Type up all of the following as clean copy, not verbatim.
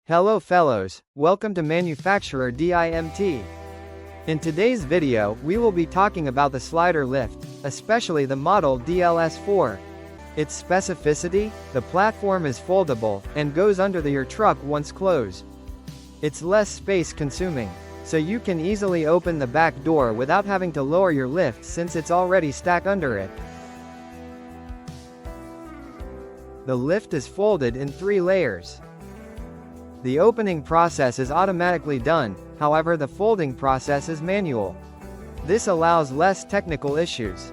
Hello fellows, welcome to manufacturer DIMT. In today's video, we will be talking about the slider lift, especially the model DLS4. Its specificity: the platform is foldable, and goes under your truck once closed. It's less space consuming, so you can easily open the back door without having to lower your lift since it's already stacked under it. The lift is folded in 3 layers. The opening process is automatically done, however the folding process is manual. This allows less technical issues.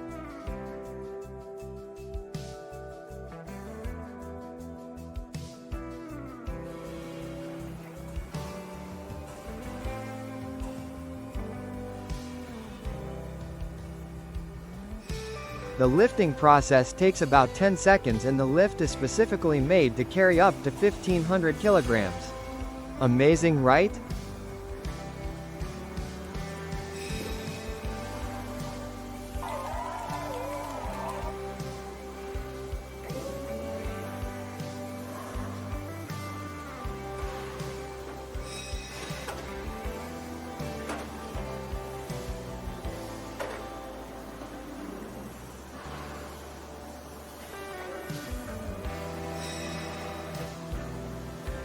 The lifting process takes about 10 seconds and the lift is specifically made to carry up to 1,500 kilograms. Amazing, right?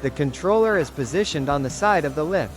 The controller is positioned on the side of the lift.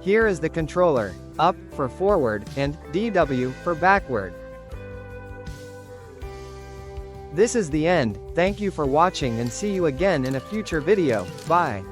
Here is the controller: up for forward, and DW for backward. This is the end. Thank you for watching and see you again in a future video. Bye.